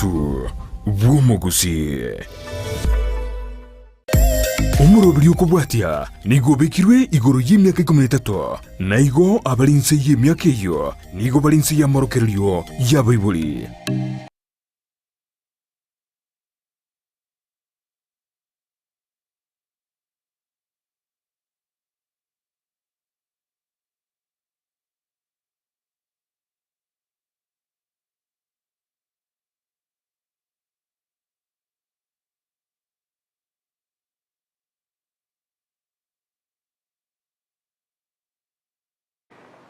Obusu bw'omugusi. Omurobiri okubwatia nigo bekirwe igoro y'emyaka 13 na igo abalinse y'emyaka eyo nigo balinse y'amorokerero y'abaibuli.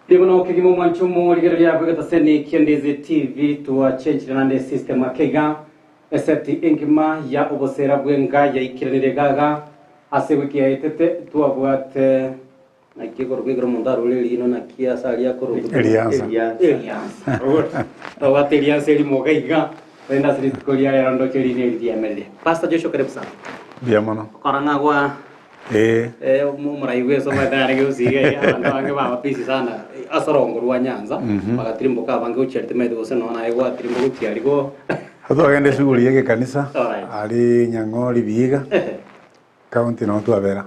Dibono kigimo mwanchumo ligeria kwegata seni kiendeze TV tuwa change nande system akega eseti ingima ya obosera bwenga ya ikiranire gaga ase wiki ya itete tuwa bwate na kigoro kwegoro mundaro lili ino na kia sali ya koro Elianza tuwa Elianza eli mogaiga wenda siri tukolia ya rondo keli ni eli melde Pastor Joshua karibu sana Biamono koranga kwa muraiwe soma dare gusige abantu bange baba pisi sana asorongorwa Nyanza bagatirimbuka bange ucherite medo gose nona ego atirimbuka utiariko Hato agende shughuli yake kanisa ali Nyang'ori Vihiga county na watu abera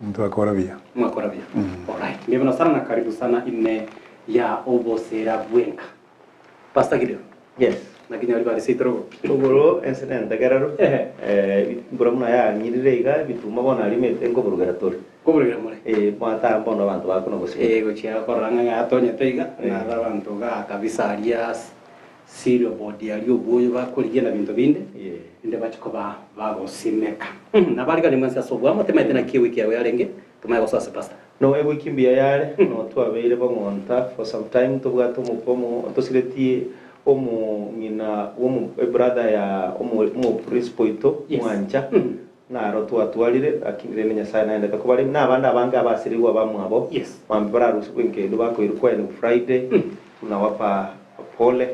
mtu akora bia alright mimi sana na karibu sana ine ya obosera bwenka Pastor Gideon lakini wali bali sitro uburo incident gararo buro muna ya nyirirega bituma bona alimete ngo burugaratori kuburira muri mata mbono abantu bakono bose gochira koranga ngatonya teiga na abantu ga kabisa alias sirio body ali obuyo bakurigena bintu binde inde bachiko bagosimeka na bali kali mwanza sobwa matemete na kiwi kiawe yarenge tumaye sasa Pastor no ebo kimbia yale no twabeire bongonta for some time tubwato mupomo tosiretie omu ngina omu brother ya omu principal ito mwancha na rotu atwalire akingire Nyasaye naenda takubali na banda abanga abasiriwa bamwabo mambara rusukwenge ndo bako ilikuwa ni Friday tunawapa pole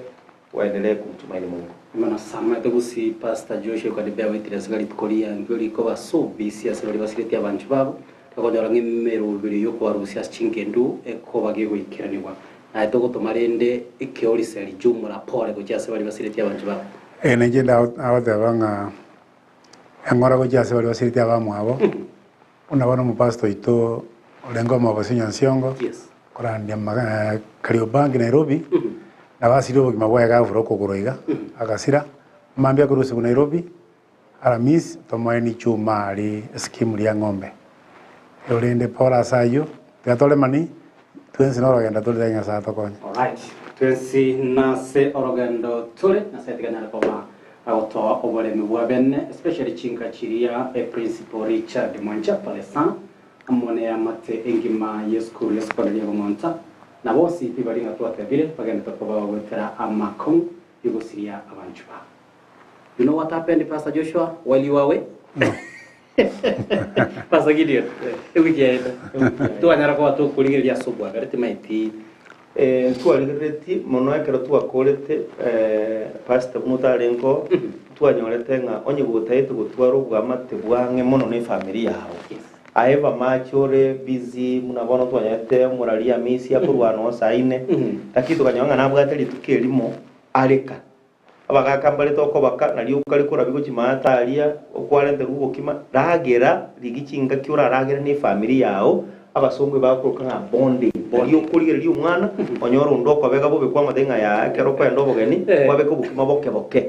waendelee kumtumaini Mungu mana sama tegusi Pastor Joshua kwa debea witness gali tukolia ngoli ko basubisi asiroli basireti abantu babo takonyora ngimero biri yo kwa Rusia chingendu eko bagego ikiraniwa na toko tomarende ikiori seri jumura pole kujase bali basireti abantu babo nengenda abatebanga engora kujase bali basireti abamwabo unabona mu pastor ito olengo mabasi Nyansiongo korandia Kariobangi Nairobi na basiro bogimabwa gavuro kugoroiga agasira mambia kurusi Nairobi Aramis tomaini chuma ali skimu ya ng'ombe yorende pora sayo gatole mani twensi na orogenda tuli denga saa tokonya alright twensi na se orogendo tuli na se tigana kwa auto obole mwa benne especially chinka chiria principal Richard Mwancha Palesa amone ya mate engima yeschool yeschool ya Monta na bosi pibali ngatuate bile bagenda tokoba wetera amakon yugosiria abanchuba. You know what happened, Pastor Joshua, while you were away? No. Pastor Gideon, tu anyara kwa tu kuligiria subwa garete maiti tu aligireti mono ekero tu akorete pastor mutarengo tu anyorete nga onye gutaite gutwaro bwamate bwange mono ne family yao aeva machore busy munabona tu anyate muralia misi akurwano saine takitu kanyanga nabwateli tukelimo areka abagakambale toko baka nali ukali kora bigo kimata alia okwalende rugo kima ragera ligichinga kyura ragera ni family yao abasongwe bakuruka nka bonding yo kuligera lyo mwana onyoro ndoko bega bobe kwa madenga ya kero kwa ndobo geni babeko bukima boke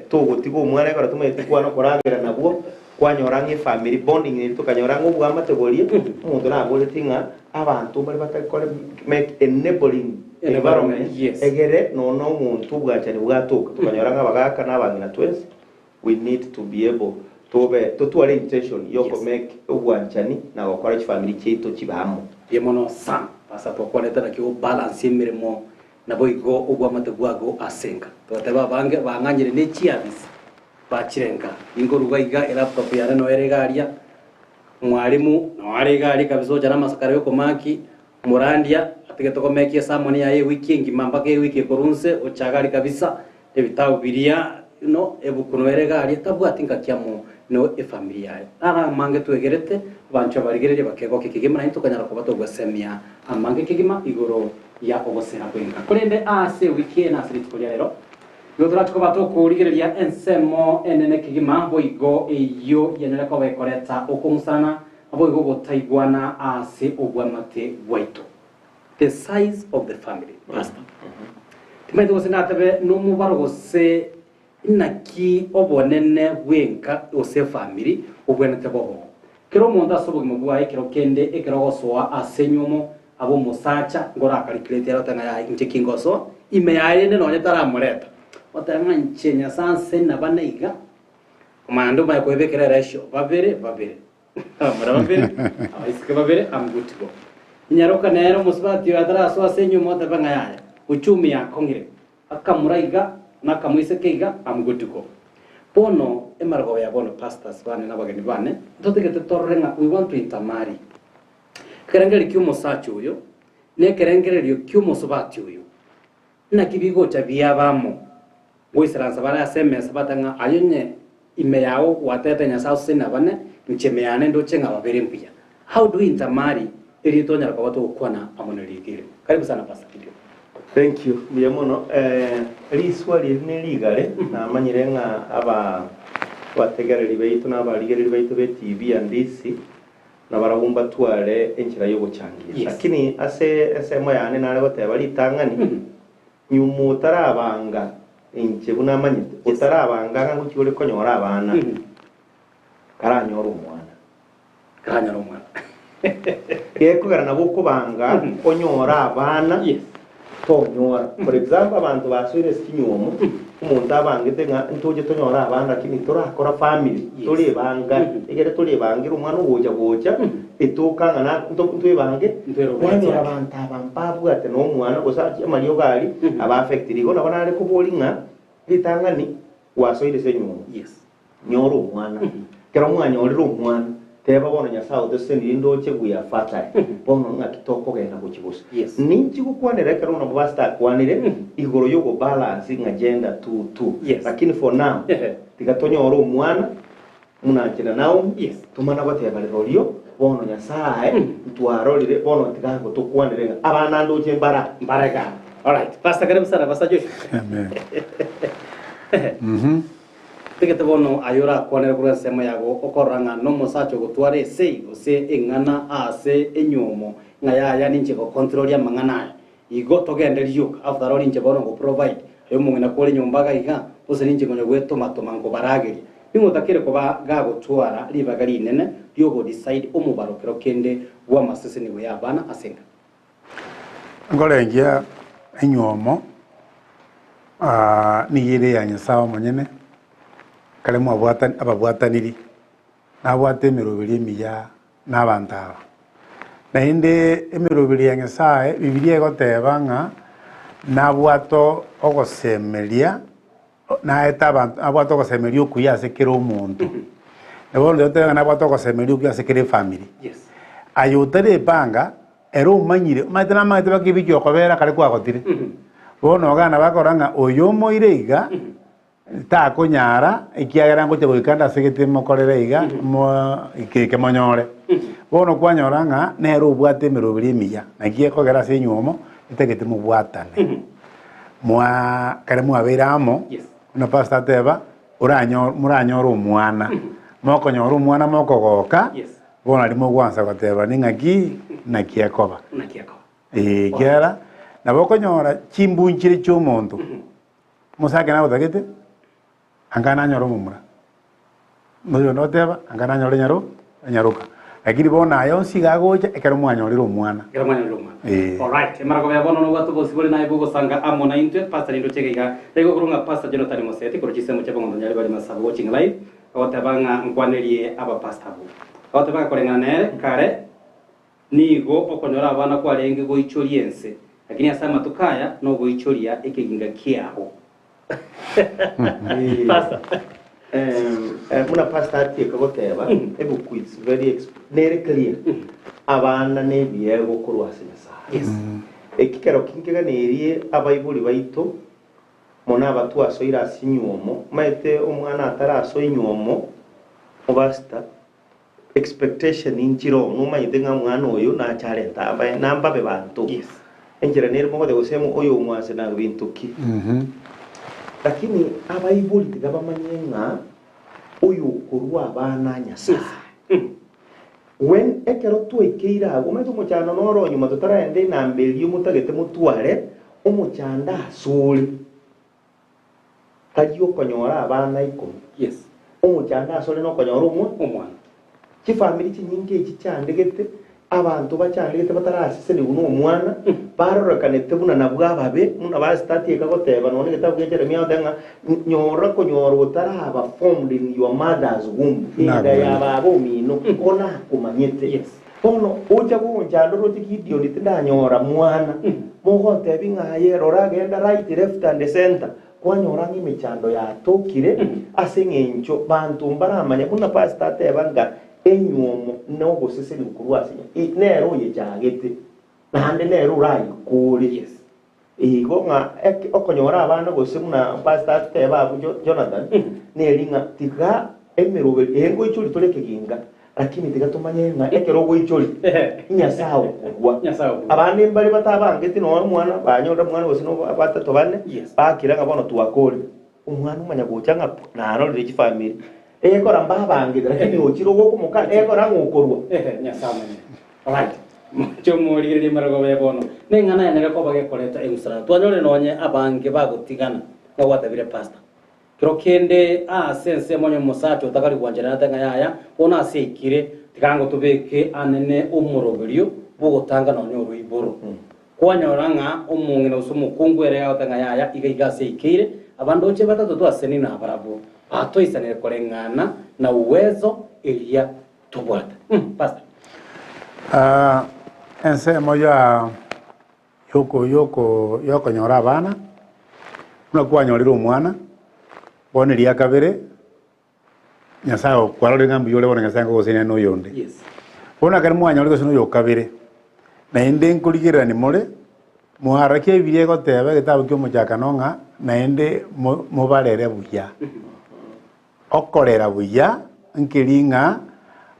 to gutigo umwana kora tumete kwana koragera nabwo kwanyorange family bonding ni tukanyorango bwamategorie umuntu nabole tinga abantu bali batakore make enabling environment egere no muntu bwachani bwatuka tukanyoranga bagaka nabangina twese we need to be able to intention yoko make ubwanchani na gukora family cyeto kibamo yemono sam pasa pokoleta na kiwo balance imirimo nabo igo ugwamategwago asenga toteba bange banganyire ne chiabisi bachirenga ingoruga iga laptop yare no eregaria mwalimu no aregaria kabiso jana masakara yoko maki murandia ategeto komekia samoni ya wiki ngima mpaka wiki korunse ochagari kabisa ebitao biria no ebukuno eregaria tabwatinga kiamo no efamilia ara mange tuegerete bancho barigerere bakego kikigima na kanyara kubato gwasemia amange kigima igoro ya obosera kwenga kurende ase wiki na siri tukolia lero yothora tukoba tukurigereria ensemo enene kigima boigo iyo yenere ko bekoreta okungsana aboigo gotaigwana ase obwamate bwaitu. The size of the family, pastor. Timaite gose natabe no mubaro gose inaki obonene bwenka ose family obwenete bobo. Kero monda sobo mugwa ekero kende ekero gosoa asenyomo abo musacha ngora calculate yarota nga inche kingoso ime yaye ne nonye taramureta. Otanga nchenya sanse na banaiga. Komando mai kwebekera ratio babere. Amara babere. Aisike babere am good to go. Inyaroka nero musbati yadara so asenyomo tabanga yaye. Uchumi ya kongire. Akamuraiga nakamuisekeiga am good to go. Bono emargo ya bono pastors bane nabageni bane totegete torrenga we want to intermarry kerengeri kyumo sacho uyo ne kerengeri kyumo sobati uyo na kibigo cha biabamo boisransa bara SMS batanga ayonye ime yao watete nya south sena bane nchemeane ndo chenga babere mpia. How do we intermarry ili tonya kwa watu kwana amonelekere? Karibu sana pastor video. Thank you. Biamono riswali ni ligale na manyirenga aba wategereri beitu na abaligereri beitu be TV and DC na baragumba twale enchira yo guchangira. Lakini ase moyane nale gotebali tangani nyumu tarabanga enche buna manyite utarabanga ngucyure konyora abana karanyora umwana yeko garana bokubanga onyora abana tonyora. For example abantu basubire sinyumo umuntu abangite nga ntuje tonyora abana lakini turakora family tuli banga igere tuli bangira umwana ubuja etuka ngana ntwe bange wanyora abantu abampabu ate no mwana osachi amaliyo gali aba affected igona banale kubolinga litangani wasoire senyumo nyoro umwana kera umwana oriro umwana teba bono nyasao deseni ndoche guya fatai bono ngakitoko gena kuchibusa ninchi gukwanira kero na basta kwanire igoro yogo balance ngagenda tu lakini for now tigatonyo oro umwana munakina nawo tumana bateba rolio bono nyasaye twarolire bono tigango tukwanire abana ndoche mbaraga. All right, pastor karibu sana pastor Josh. Amen. Tegete bono ayora kwanera kura sema yago okoranga no mosacho gutware sei ose engana ase enyomo ngaya ninche ko control ya mangana igo togenderio after all ninche bono go provide yo mungena kole nyombaga iga ose ninche konyo gweto matomango barageri ningo takire ko ga gutwara libagari nene yo go decide omubarokero kende wa masese ni ya bana asenga ngolengia enyomo ni yire ya nyasawa monyene kale ababwataniri nabwate emirobiri emiya n'abantaba naende emirobiri ya nyasaye bibilia egoteba ng'a nabwato ogosemeria naeta abantu abwato ogosemeria okuya ase kera omonto nabo ndotega nabwato ogosemeria okuya ase kera efamily ayo otari epanga ero omanyire maete namagete bakibikio okobera kare kwagotire bono ogana bakora ng'a oyo omoire iga takonyara ikiagera ngoche goikanda segete mokorere iga mo ikeke monyore bono kwanyora ng'a nero obwate emirobiri emiya nakie kogera ase enyuomo itegete mobwatane mwa kare mwabeire amo na pastor teba muranyora omwana mokonyora omwana mokogoka bono ari mogwansa goteba ning'aki nakiekoba kiara nabokonyora chimbunchire chiomonto musake nabotagete angana nyoro mumura noyo noteba angana nyoro nyaruka lakini bona ayo sigagoja ekero mwanyorira omwana all right emarago ya bono no watu bosibole naye bugo sanga amo na intwe pastor ndo chegega lego kurunga pastor Jonathan Moseti kuro chisemo cha bongo nyali bali masabu watching live awotabanga nkwanerie aba pastor bu awotabanga kolengana nere kare nigo okonyora abana kwa lenge go ichoriense lakini asama tukaya no go ichoria ekeginga kiaho pastor muna pastor ati kagoteba ebu quiz very clear abana ne biego kurwa senasa ekikero kinkega nerie abayibuli baito mona abatu asoira asinyuomo maite omwana ataraso inyuomo obasta expectation inchiro numa yitenga mwana oyo na charenta aba namba be bantu enjira nere mo de osemo oyo mwase na bintu ki lakini abaibuli tigabamanye ng'a uyu kurwa abana Nyasaye wen ekero twekeira ago maze omochando noro nyuma tutaraende inamberi omutagete mutware omochanda asore kari okonyora abana 10 yes omochanda asore nokonyora omwana chifamili chinyingi echi chandegete abantu bachandegete bataraseseni buno omwana barorokanete buna nabwo ababe muna basitati ekagoteba none getabu kya Jeremia otenga konyora utaraba formed in your mother's womb inda ya babo mino ona kumanyete yes ono ocha bonjando roti kidio nitindanyora mwana mogote bingaye rora genda right left and center kwanyora ng'imechando yatokire ase ng'encho bantu mbaramanya buna pastor tebanga enyuomo nogoseseni bukurwasinya nero yechagete nande nero urayikore yes igo ng'a okonyora abana gose muna pastor teba Jonathan neringa tiga emerobe engo ichuri toleke ginga lakini tiga tumanye ng'a ekero go ichuri Nyasaye kurwa abane mbali batabangete no mwana banyora mwana gose no batatu bane bakira ng'abono tuakore umwana umanya gochanga naro rege family ekora mbabangire lakini ochiro goko muka ekora ngokorwa Nyasaye right chomorire marago bebono nengana yanega ko bagekoreta engusara twanyore nonye abange bagutigana no watabire pastor kirokende sense monyo musacho utakari kwanjana natanga yaya ona asekire tikango tubeke anene omoroberio bugotanga nonyo ruiboro kwanyoranga omungene usumukungwere yatanga yaya igaiga asekire abandoche batatu twaseni na barabo atoisanire korengana na uwezo elia tubwata pastor ensemo ya yoko nyora abana unakuanyorira omwana boneria kabere Nyasaye kwarore ngambi yole bona Nyasaye ngosenya no yonde yes bona kare mwanyorira sino yo kabere na ende nkuligirani mole muharake ebirie goteba gitabu kyo muchaka nonga na ende mubarere buya okorera buya nkiringa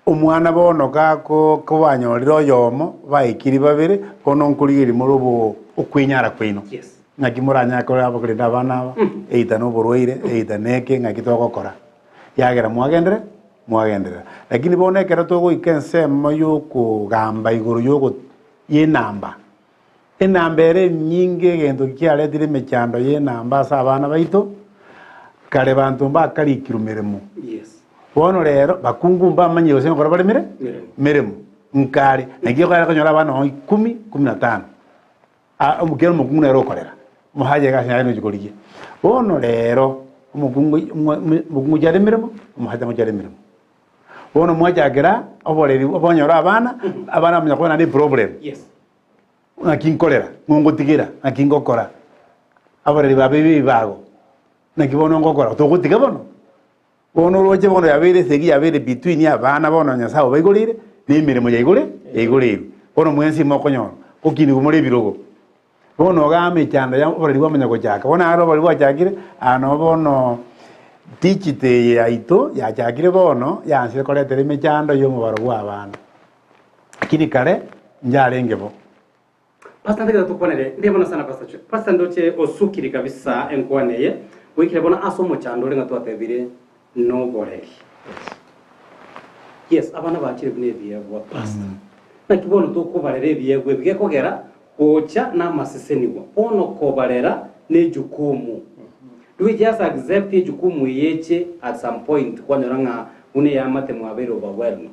omwana bono kako kubanyorira yomo baikiri babere bono nkuligiri murubo okwinyara kwino yes ngakimuranya kora abakurinda abana eita no borwaire eita neke ngakitogokora yagera mwagendera lakini bono ekero togo ikensemo yokugamba iguru yoko yenamba enamba ere nyinge gento kiaretire mechando yenamba asa abana baito kare bantu mbakarikira mirimo yes bono rero bakungu mbamanye gose ngora bari mirimo nkari nagiye kare kanyora abana 10-15 omukero mukungu rero korera muhaje gashanya no gikoriye bono rero mukungu jare mirimo muhaje mujare mirimo bono mwajagera oboreri obonyora abana bamenya ko na problem yes nakinkorera ngongotigira nakingokora aboreri babe bago nakibono ngokora togutiga bono roje bono yabere segi yabere between abana bono Nyasaye baigorire ni mirimo yaigorire bono mwensi mokonyoro okini gumore birogo bono game cyanda ya oboreri bamenya gochaka bono aro bari bwachakire ano bono tichite yaito yachakire bono yansire koretere mechando yo mubaro bwa abana akini kare njarengebo pastor ndega tukonere ndibona sana pastor ndoche osukiri kabisa enkwaneye wikire bona asomo cyando renga twatebire no boreri yes abana bakire bnebiye bwa pastor nakibono tukubarere biyegwe bigekogera ocha na maseseniwa ono kobarera ne jukumu do we just accept jukumu yeche at some point kwanyoranga une yamate mwabero overwhelmed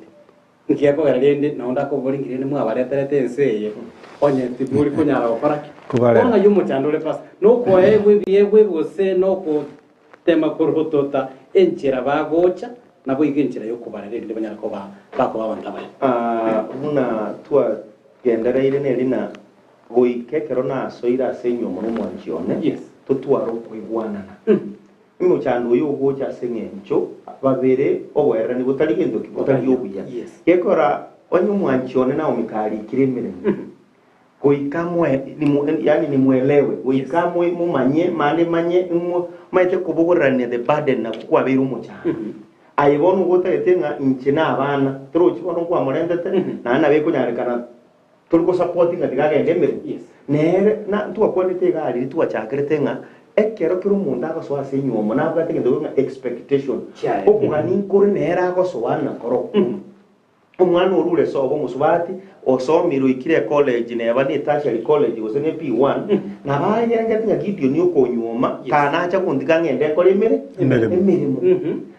nkiyakogera rende naonda ko boringire ne mwabareterete enseye onye tiburi kunyara okoraki ona yumo chandole pas no ko biyegwe bose no ko tema korotota enchera bagocha nabo igenchera yo kubarere ndi banyara ko bako babantabaye una tua gendera ile ne lina goikekero na soira senyo muno mwanchione yes tutwaro kuigwanana imo chando yo gocha senyencho babere owera ni butari gendo kibutari yo buya kekora onyo mwanchione na omikali kiremere goikamwe yani ni mwelewe goikamwe mumanye manye maite kubugorane the burden na kwa biru muchana ayibonu gotetenga inchina abana tro chibono kwa morendete na na beko nyarekana turiko supporting ngatika gendemere nere na tuwa kwalite gari tuwa chakrete nga ekero kero umuntu agosoa ase nyuomo nabwate gento nga expectation okugani nkore nera agosoana koro umwana orure sobo musubati osomiro ikire college neba ni tertiary college gose ne P1 nabaye ngatinga Gideon yokonyuma kana acha kundika ngende kore emirimo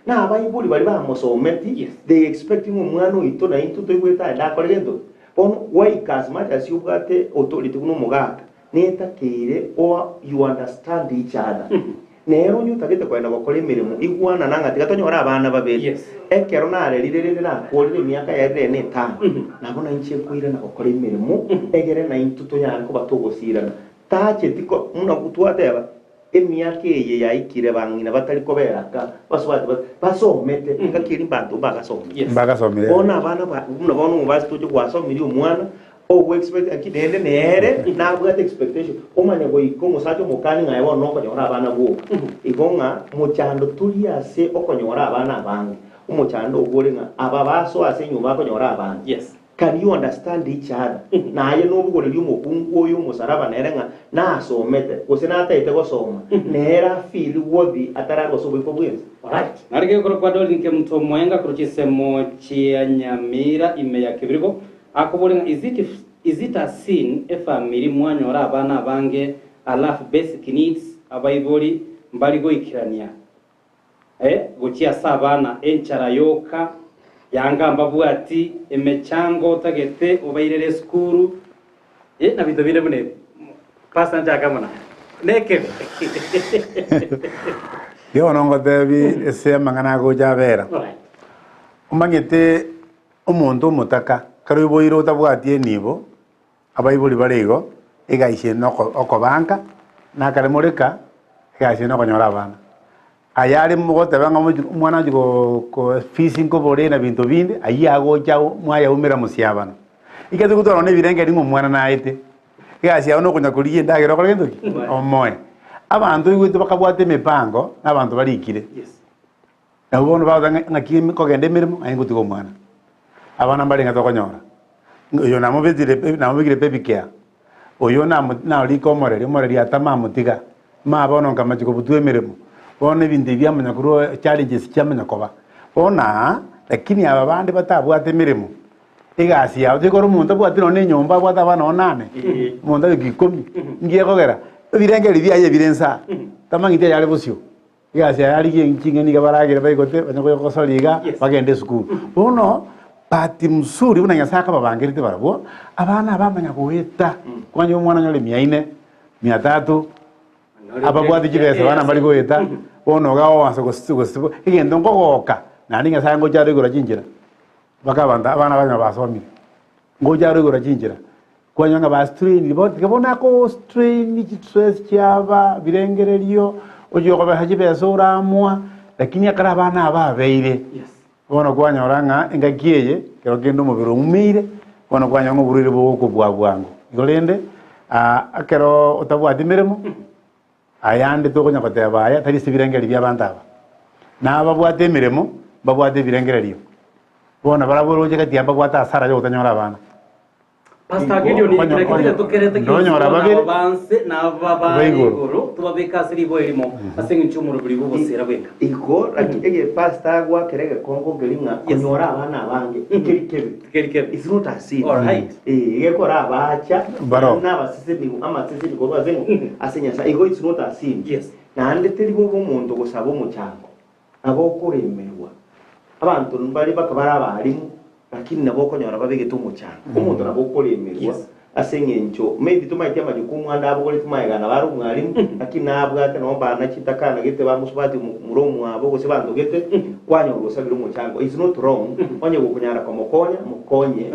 na abayibuli bali bamusometi they expecting umwana oito na into toigweta ndakore gento on why as much as you got authority kuno mugaka neta kire or you understand each other nero nyutagete kwenda gukora imirimo igwana nanga tigatonyora abana babiri ekero narerire na korire myaka yarire ne 5 nabona inche kwira na gukora imirimo egere na intuto yane ko batogosirana tache tiko muna gutwateba emyaka eye yaikire bangina batari koberaka basubati basomete ngakiri bantu bagasomire bona abana bona umubasi tuje kwasomiri umwana o expect akidende nere na bwa expectation omanya go ikomo sacho mukani ngaye wono konyora abana bo igonga muchando tuliase okonyora abana abange umuchando ogore nga aba baso ase nyuma konyora abana can you understand each other naye no bugore lyumukungu oyo musaraba nere nga na asomete gusina ataite gosoma nera feel worthy atarago sobo ikobwenza alright narige koro kwa doli nke mto mwenga kuruchisemo chia nyamira ime ya kibirigo akubulina is it a sin if family mwanyora abana bange alafu basic needs abayibuli mbali goikirania guchia sabana enchara yoka yanga mbabwati emechango tagete obairere skuru na bintu bine bune pasa njaka mona neke yo nongo debi ese mangana go jabera umangete umuntu mutaka karo boiro tabwatie nibo abayibuli barigo igaishe noko okobanka na karemoreka igaishe noko nyora abana ayari mugote banga mwana ko fishing ko bore na bintu binde ayago chao mwaya umira musiabana ikete kutoro ne birenge ringo mwana naite igaishe ono kunya kuriye ndagero kore gento omoe abantu igwite bakabwate mepango n'abantu barikire na ubono baza ngakimi ko gende mirimo ayingutuko mwana abana mbali ngatokonyora uyo namubigire pepikea uyo na liko moreri atama mutiga mabono nkamachiko butwe mirimo bone bindi bya manyakuru challenges cyamanya koba bona lakini aba bandi batabwate mirimo igasi yawe zikoro umuntu bwatiro ne nyomba bwata bana onane umuntu agikomi ngiye kogera birengeri byaye birensa tamangite yale busyo igasi yali nkinge baragire bayigote banyako kosoliga bagende school bono pati msuri unanyasaka babangirite barabo abana bamanya kuheta kwanje umwana nyole 400 300 ababwati kibese bana bali kuheta bono gawo wanso gosigo igendo ngogoka nani ngasanga ngo cyaro igura kinjira bakabanda abana banya basomire ngo cyaro igura kinjira kwanye nga ba strain bo tikabona ko strain ki stress cyaba birengereriyo ojo ko bahaji bese uramwa lakini akara abana ababeire bona kwanya oranga engakieye kero kendo mubiro umire bona kwanya ngo burire bwo bwangu igolende akero otabwati mirimo ayande to konya koteba aya tari sibirengeri byabandaba na babwate mirimo babwate birengeriyo bona baraboroje kati ababwata asara yo utanyora abana Pastor Gideon ni kile tukerete kibanse na babagoro tubabeka siribo irimo asenga ncumuro buri bubosera bweka iko ege pastor gwa kerege kongo gelinga kunyora abana abange kerikebe is not a sin all right ege kora abacha na basise ni amasise ni goba zengo asenya sa ego is not a sin na ande teribo bomuntu gusaba umucyango abo kuremerwa abantu mbali bakabara abarimu lakini nabo konyora babege tumucana umuntu nabo kolemerwa asengencho maybe tumaite amajukumu anda abo kole tumayegana bari umwarimu lakini nabwate no bana kitakana gete bamusubati muromu abo gose bantu gete kwanyo gosabira umucyango is not wrong onye gukunyara kwa mukonye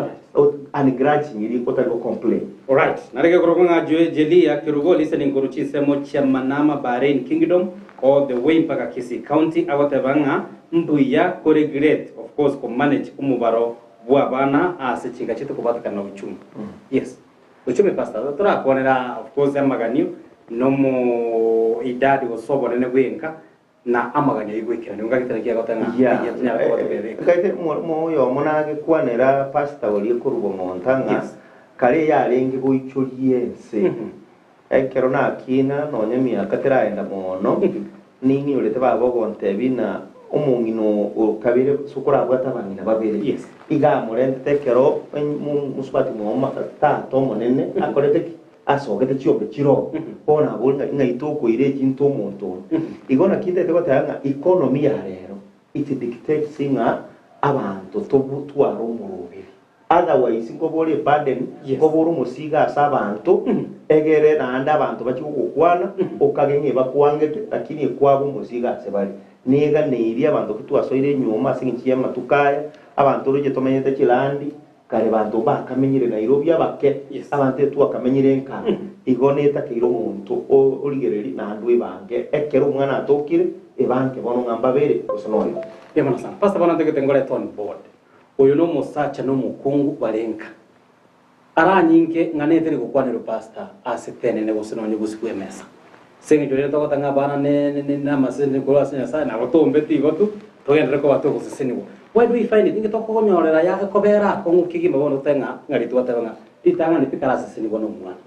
and grudge nyiri kotari complain all right narege korokonga jelia kirugo listening kuruchisemo cha Manama Bahrain Kingdom all the way mpaka Kisii County awatabanga mbuya kore great of course ko manage kumubaro bwa bana asichinga chito kubatika na uchumi yes uchumi pastor turakonera of course amaganyo no mu idadi osobo nene gwenka na amaganya igwikira ni ngagitana kiya gotanga ya kaite mo yo monage kwanera pastor oli kurubo montanga kare yarengi boichoriense ekero na kina no nyamia katiraenda mono nini urete babo gontebi na umungino ukabire sukura bwata bangina babere Yes. iga murende tekero musubati mu ta to monene akorete asogete chiobe chiro bona bulga inga itoko ire kinto muntu igona kinde teko tanga economy ya rero it dictates inga abantu tobutwara umurubiri otherwise ngo bole burden ngo buru musiga asabantu egere nanda abantu bakigukwana okagenge bakwangete lakini kwabo musiga asebali nega neiri abantu kitwasoire nyuma singiye matukaya abantu ruje tomenyete kilandi kare bantu bakamenyire Nairobi abake abantu twakamenyire nka igoneta kiro muntu origereri nandu ibange ekero umwana atokire ebanke bono ngamba bere osonori yamana sana pasta bana teke tengole ton board uyu no musacha no mukungu barenka aranyinge nganete gukwanira pasta asitene ne gusononye gusikwe mesa sengi jore to kotanga bana ne na masene ko asenya sana batombe ti gotu togendere ko bato guseseniwo. Why do we find it? Inge toko konyorera ya kobera ko ngukigi mabono tenga ngari twatanga ditanga ni pikara seseniwo no mwana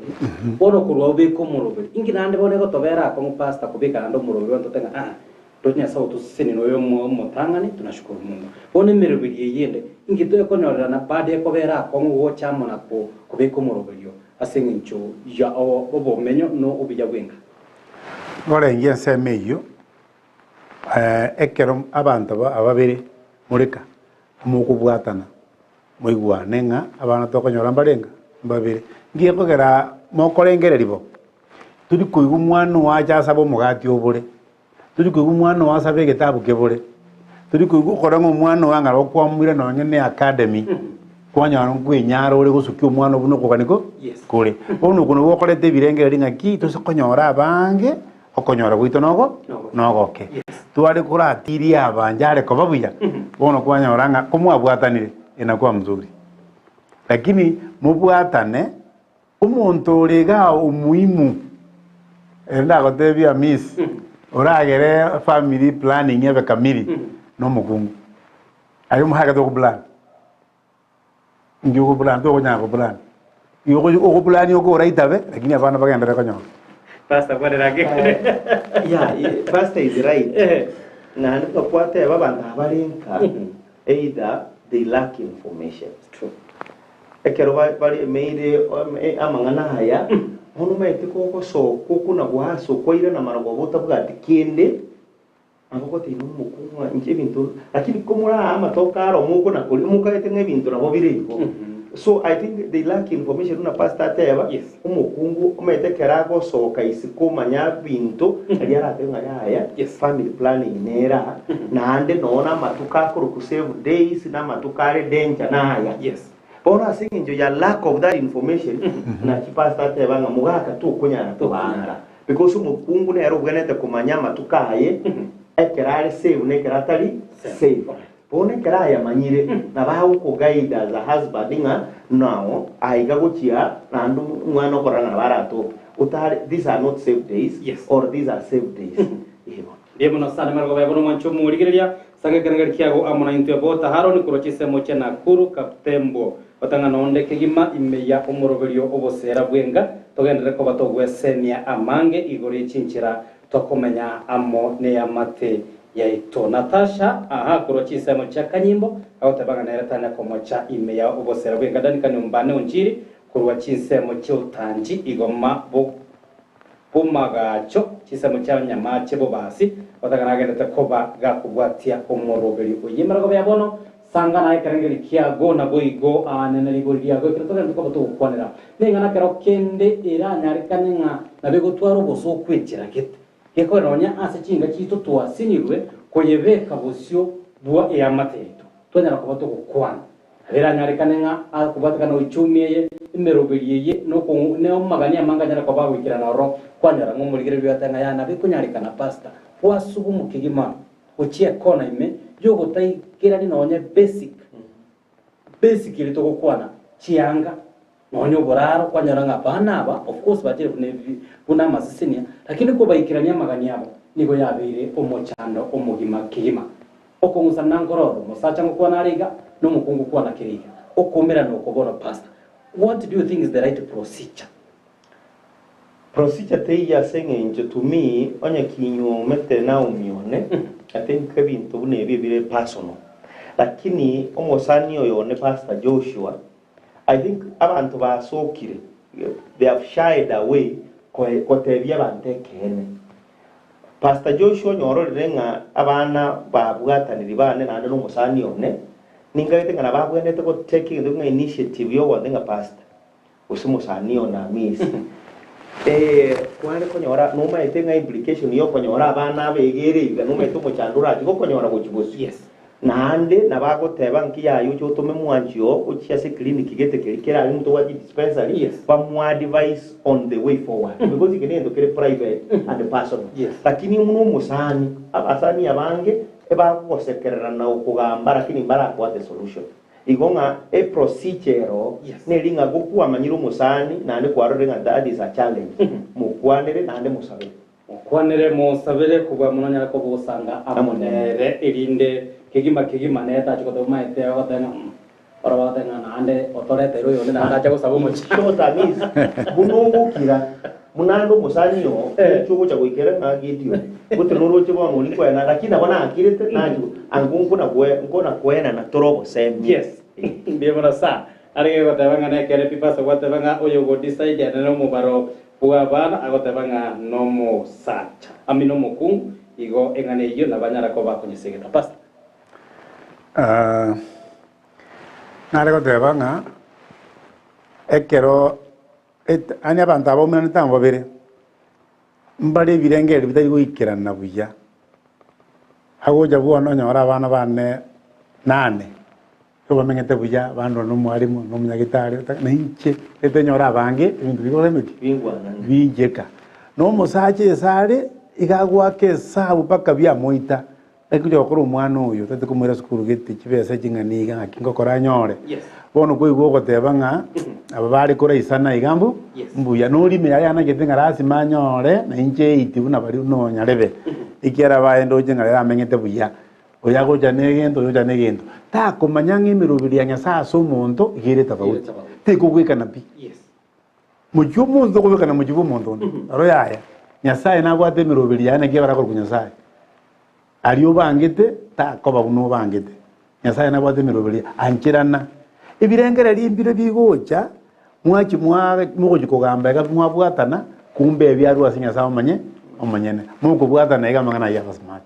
bono kurwa ubiko murobe ingi nande bone ko tobera ko pasta kubika ndo murobe ndo tenga Donya sawa tusini no yomo motangani tunashukuru Mungu. Bone merubiri yende ingi to konyorera na bade ko bera ko ngo chamo na ko kubiko murobe yo asengincho ya obo menyo no ubija gwenga. Ora ingia semeyo ekero abantu ababere mureka mukubwatana moigwanenga abana tokonyora mbarenga babere ngiye kogera mokorengereribo turi kuigu mwana wacha sabo mugati obure turi kuigu mwana wasabe gitabu kebure turi kuigu korango mwana wanga okwamwire no nyene academy kwanyara ngwenyara uri gusukia umwana obuno koganiko kure bono kuno bokorete birengereri ngaki tosokonyora abange okonyora gwito nogoke twari kuratiri abanjare ko babuya bono kwanyora nga kumwabwatanire inakuwa mzuri lakini mubwatane umuntu urega umuhimu enda gotebia miss uragere family planning ebe kamili no mukungu ayo muhaga to plan ngiyo plan to nya ko plan yo plan yo ko raitabe lakini abana bagenda ko nyora Pastor what did I get? Yeah, pastor is right. Na ndo kwate babanga balinka either they lack information. True. Ekero bali meire amangana haya hono mete ko so kuna gwaso koira na marago bota bwati kinde angoko tino mukunwa nje bintu lakini komura amatokaro muko na kuli mukaete ngebintu nabo biriko. So I think they lack information una pastor teba umukungu umete kerago so kaisiko manya bintu yara tenga haya family planning nera na ande nona matuka ku save days na matukare danger na haya bona singinjo ya lack of that information na pastor teba ngamugaka tu kunya to banga because umukungu nero bwenete kumanya matuka haye ekerare save ne keratari save Pone keraya manyire na bawo ko guide as a husband nga now aiga gochia na ndu mwana korana barato utare these are not safe days or these are safe days yebo Demo na sana margo bayo mancho murigiria sanga garangari kiago amona into bota haroni kurochise moche na kuru kaptembo batanga nonde kigima imeya umoroberio obosera bwenga togendere ko batogwesenia amange igori chinchira tokomenya amo ne amate yaito Natasha kurochisa mocha kanyimbo au tabanga naeretana ko mocha imeya obosera bwenga dani kanyumbane onjiri kurwa chinse mocha utanji igoma bo pomagacho chisa mocha nyamache bo basi batagarageta koba gakubwatia omoroberi uyimara go yabono sanga na ikarengeri kiago na boigo anene ligoria go kiratoga ndiko bato kwanera nengana kero kende era nyarikanenga na bego twaro boso kwetira gete Keko ronya ase chinga chito twasinirwe koyebeka bosyo bwa ya mateto twanyara kubato kukwana abera nyarikanenga akubatika no ichumiyeye imeroberiye no ko ne omagani amanga nyara ko bagwikira na ro kwanyara ngo murigire byatanga yana bikunyarikana pasta wasubu mukigima ochie kona ime yogo tai kira ni nonya basic ile to kukwana chianga Nonyo boraro kwanyara ngapana aba of course batire kuna masisinia lakini ko bayikirania magani yabo nigo yabire omochando omugima kigima okongusa nangororo musacha ngo kwana riga no mukungu kwana kiriga okomera no kobora pasta what do you think is the right procedure procedure te ya senge to me onye kinyo mete na umione I think ebintu bune bibire personal lakini omosani oyo ne Pastor Joshua I think abantu basokire they have shied away ko tebya bantekene Pastor Joshua nyororere nga abana babwataniri bane nande no musani one ningaite ngana babwenete ko taking the initiative yo wandenga pastor usimusani ona miss kwani konyora no maite nga implication yo konyora abana begere iga no maite muchandura go konyora gochibosi yes nande nabagoteba nkiyayo cyo tome mwanjio uchiya se clinic gete kera ari muto wa dispensary yes pa mu advice on the way forward because igenendo kere private and personal yes lakini muno musani abasani abange eba kosekerera na ukugamba lakini bara kwa the solution igonga a procedure yes nelinga gokuwa manyiro musani nande kwarore nga that is a challenge mukwanere nande musabere mukwanere musabere kubwa munanya ko busanga amonere irinde kigima neta chikoto maite otena ora batena nande otorete royo nda ndacha gusaba umuchi shota miss bunungukira munando musanyo chugo cha goikera na gidio gute noro chibo ngoni kwa na lakini abana akirete najo angungu na ngona kwena na torobo same yes ndebona sa arige gotabanga na kere pipa so gotabanga oyo go decide na no mubaro bwa bana agotabanga no mo sacha amino mukungu igo engane iyo na banyara ko bakonyesegeta pasta nare gotebanga ekero ani abantu abomena ntambo bere mbare birengere bitari goikirana buya agoja bwona nyora abana bane nane ko bamenyete buya bando no mwarimu no munyagitari ninche etenyora abange ibintu bigoremeti bingeka no musache sare igagwa ke sabu paka bya moita ekujo koro mwana uyo tete kumwera skuru gete kibesa kinganiga akingo koranyore yes bono ko igo gotebanga ababari kora isana igambo mbuya nuri me yana gete ngarasi manyore na inche itibuna bari no nyarebe ikiara baendo jengara amenyete buya oya goja negento oya negento ta komanyanga imirubiri ya nyasa so muntu igire tafauti te kugwikana pi yes mujo muntu kugwikana mujibu muntu aro yaya nyasa ina gwate mirubiri yana gebara ko kunyasa ariyo bangete ta koba buno bangete nyasa ina gwate mirubiri ankirana ibirengere limbire bigocha mwachi mwoji kugamba ga mwabwatana kumbe byaru asinya sawa omanyene muko bwatana iga mangana ya smart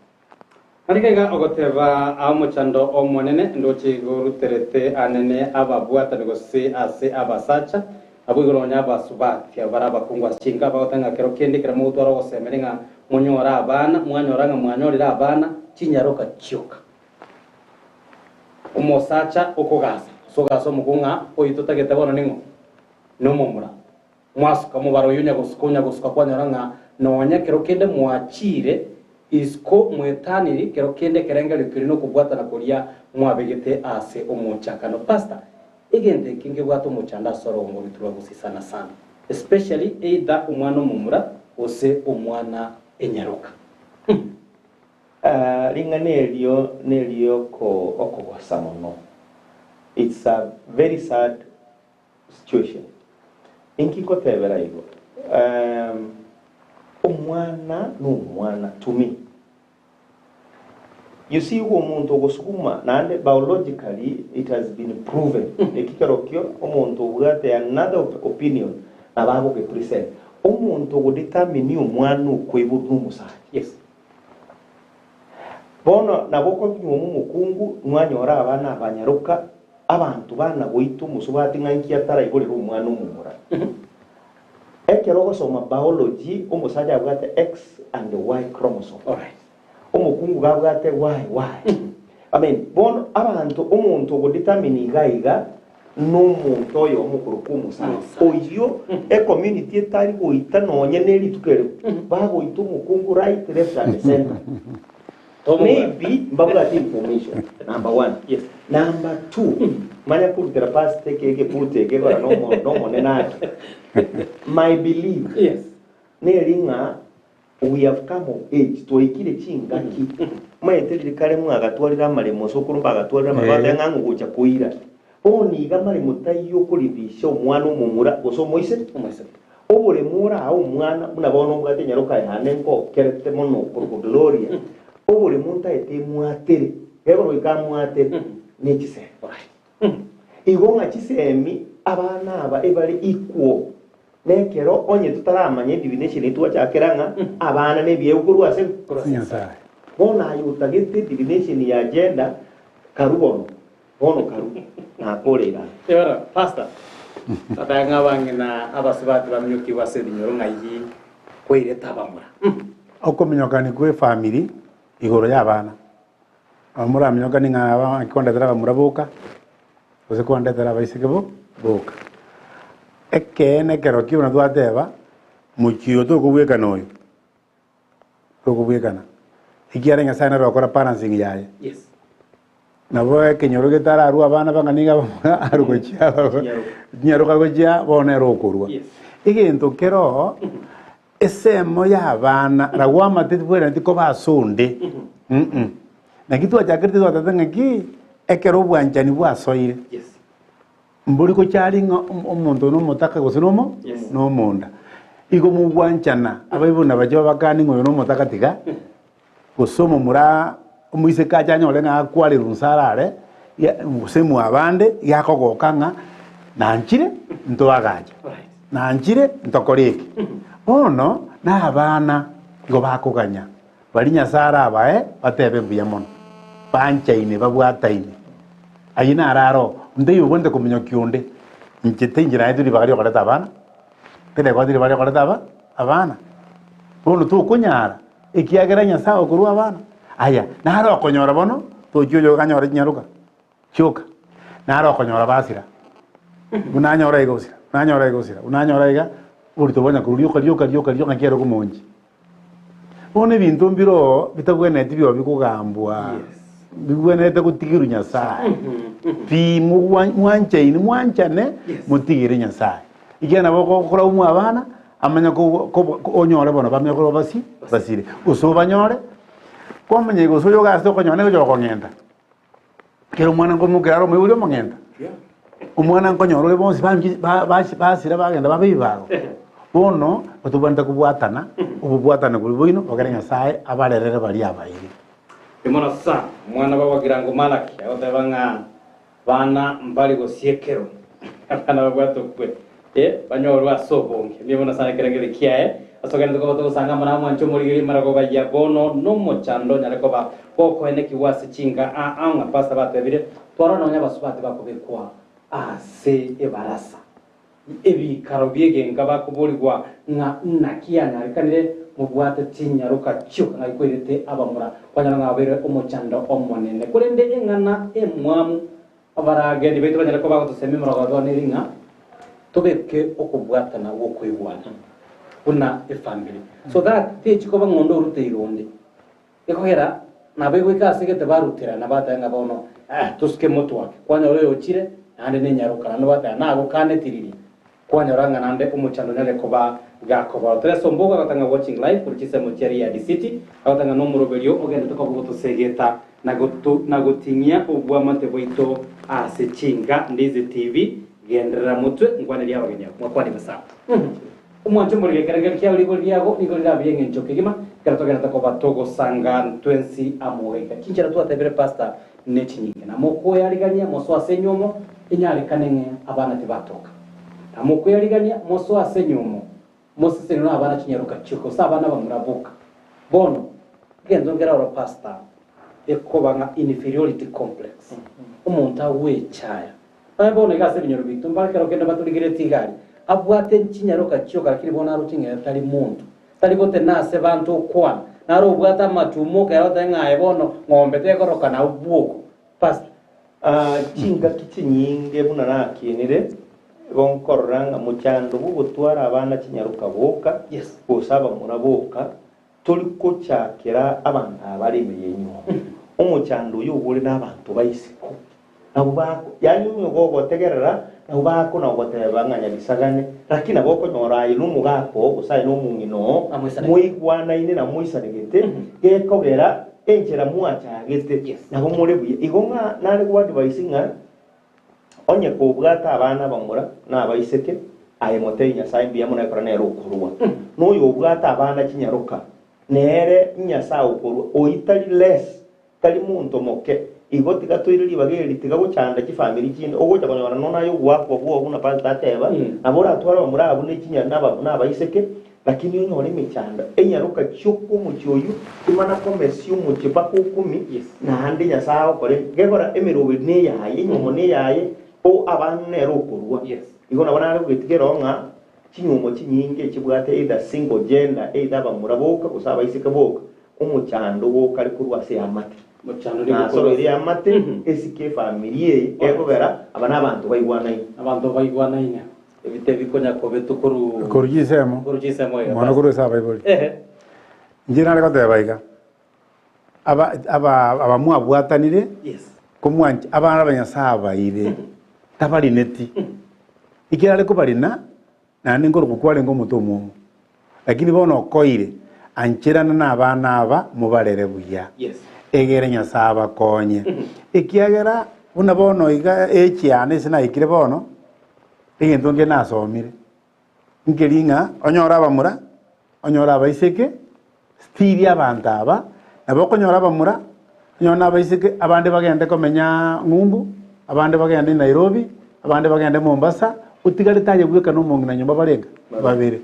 arikega ogoteba amuchando omonene ndochi goruterete anene ababwatana gose ase abasacha abugoronya basubati abaraba kungwa chinga bagotanga kero kende kera mutwaro gosemerenga munyora abana mwanyoranga mwanyorira abana chinyaroka chioka umosacha okogasa sogaso mugunga oyitotagete bono ningo nomomura mwasuka mubaro yunya gusuka kwanyoranga nonya kero kende mwachire isko mwetaniri kero kende kerengere kirino kubwatana kuria mwabegete ase omuchakano pasta igende kinge bwato muchanda soro ngo bitura gusisana sana especially either umwana omumura ose omwana enyaruka linga nelio ko okogwasa mono it's a very sad situation inkiko tebera igo omwana no mwana to me you see umuntu gusukuma nande biologically it has been proven ekikarokyo umuntu ugate another opinion nababo ke present umuntu go determine omwana ukwebu n'umusaje yes bono naboko byumu mukungu mwanyora abana abanyaruka abantu bana goitu musubati nganki atara igore umwana umumura ekero gosoma biology umusaje abwate X and Y chromosome alright umukungu gabwate Y I mean bono abantu umuntu go determine gaiga n'umuntu oyo omukuru kumusaje oyo community etari goita nonye neri tukere bagoita umukungu right left and center maybe mbabula information number 1 yes number 2 manya kulitera past take pute ke bara no nenaki my belief yes neringa we have come of age to ikire chingaki mayeterire kare mwagatwarira maremo so kurumba agatwarira mabanda ngangu gocha kuira oni gamare mutayo kuribisha omwana omumura goso moise obole mura au mwana muna bono bwate nyaruka yane ngo kerete mono ku gloria obole munta ete mwatere ego ikamwatere ni kise igonga kisemi abana aba ebali equal nekero onye tutaramanye divination itwa cyakeranga abana ne byegukurwa se Nyasaye bona yutagete divination ya agenda karubono bono karu na korera Yora, pastor. Tatanga bangina abasibati bamyuki wasedi nyoro ngayi kwire tabamura. okomenyokani kwe family igoro y'abana amura amenyokani ng'aba akondetera bamurabuka ose kwandetera baisike boka ekene kero kiuna twateba muchio tukubwekana oyo tukubwekana ikiara Nyasaye narokora balancing yaye Yes. nabo ekenyoro getararu abana banganiga arugochia nyaruka gochia bonero okorwa Yes. egento kero esemo y'abana ragwama tetibwera ntiko basunde na kitu ajakirite twatatanga ki ekero bwanjani bwasoire Yes. mburi ko cyari omuntu no mutaka gose nomo Yes. no munda igo mu bwanjana abayibona baje bakani ngoyo no mutaka tiga gosomo mura umuise kajanya ole nga kwali runsarare ya musemu abande yakogokanga nanchire ntwagaje Right. nanchire ntokoreke ono na abana ngo bakuganya bali Nyasara abae batebe mbuya mono banchaine babwataine ayina araro nde yubonde kumenya kyonde njete njira yetu libagari okoreta abana tele kwa dili bali okoreta abana ono tu kunyara ikiagera Nyasaye okurwa abana aya naro okonyora bono tojojo kanyora nyaruka choka naro okonyora basira unanyora igosira unanyora iga uritobonya kuryoka kiero kumonji one bintu mbiro bitagwenete byo bikugambwa bigwenete gutigiru Nyasaye bi mwanchane mutigire Nyasaye igena boko kora umwe abana amanya ko onyore bono bamye ko basire usobanyore komenya igoso yo gasto konyone ko kongenda kero mwana ngo mugaro mu uri mongenda umwana nkonyoro le bonsi basira bagenda babibago bono otubanda kubwatana ububwatana kuri boino bagara Nyasaye abarerere bali abayiri Imona sa mwana bawagira ngo malaki abatabanga bana mbali go siekero abana babwato kwe banyoro asobonge ndibona sana kerengere kiae asogenda ko to sanga mana mwancho muri marago bajya bono no mochando nyareko ba koko ene kiwasi chinga anga pasta batebire twarana nya basubate bakobekwa ase ebarasa ebi karobiege ngaba kuburirwa nga nakiana kanire mubwate tinyaruka cyuka ngaikwirete abamura kwanyana ngabere umuchando omonene kurende engana emwamu abarage nibeto banyareko bagotuseme murago niringa tobeke okubwatana wo kwibwana kuna family so that techiko bangondo ruteironde ekohera nabegwe kasegete barutira nabatanga bono tuske moto wake kwanya ole ochire ande ne nyaruka no batanga nago kane tiriri kwanya ranga nande umuchando nyale koba gakoba treso mboga batanga watching live kurchise mocheri ya city batanga nomero belio ogenda tokobugo tosegeta nagotinyia obwa mate boito asechinga ndize tv gendera mutwe ngwane lya bagenya mwakwani basa umwancho muri gerengere kya uri lyago niko lyabiye nchoke gima karatogera takoba togo sanga twensi amoega kinjira twatebere pasta nechinyinge na moko yaligania moso asenyomo inyari kanenge abana tibatoka amoko yaligania moso asenyomo moso senyo abana kinyaruka chiko sabana bamurabuka bono gendo ngera ro pasta ekobanga inferiority complex umuntu awechaya abone gase binyoro bitu mbaka rokenda batuligire tigari abwate nkinyaroka cyoka kiribona rutinga tali muntu tali gote nase bantu kwa naro bwata matumo kero tenga ebono ngombe tekoroka na ubwoko past chinga kichinyinge buna nakinire gonkorranga muchando bugutwara abana kinyaruka boka yes busaba muraboka tuli kuchakira abantu abali meyenyo umuchando yubule n'abantu bayisiko nabako yani umugogo tegerera nabako na gotebanganya bisagane lakini aboko nyoraye n'umugako usaye n'umungino muigwana ine na muisanegete gekogera enjera muachagete nabo murebuye igonga nari kwa advising onye ko bwata abana bamura nabayiseke aye motei nyasaye mbiya muna ekora nero okorwa n'oyo obwata abana kinyaruka nere nyasaye okorwa oitari less tari muntu moke igoti gatoiriri bageri tiga guchanda kifamily kinde ogocha konyora nona yo gwako bwo na pasta teba abora atwara muri abu ne kinya naba iseke lakini yo nyore michanda enyaruka cyuko mu cyoyu imana komesiyo mu kipako 10 na hande nyasaye okore gegora emirobe ne yaye nyomo ne yaye o abanne rokorwa igona bana ari gwitigeronga kinyumo kinyinge kibwate either single gender either bamuraboka usaba iseke boka umuchando wo kari kurwa se amate muchando ni ko iri amate esike family egobera abana abantu bayigwana ine ebite bikonya ko betukuru korujisemo mwana kuru saba iboli njira reko tebaiga aba mwabwatanire komwanji abana abanyasaba ire tabali neti ikira reko balina nani ngoro kukwale ngo mutomo lakini bono koire anchirana n'abana aba mubarere buya egere nyasaba konye ikiagera una bono iga echiane sina ikire bono ingento nge nasomire ngeringa onyora abamura onyora abaiseke stili abantu aba nabo konyora abamura onyora abaiseke abande bagende komenya ngumbu abande bagende Nairobi abande bagende Mombasa utigale taje gweka no mongi na nyumba barenga babere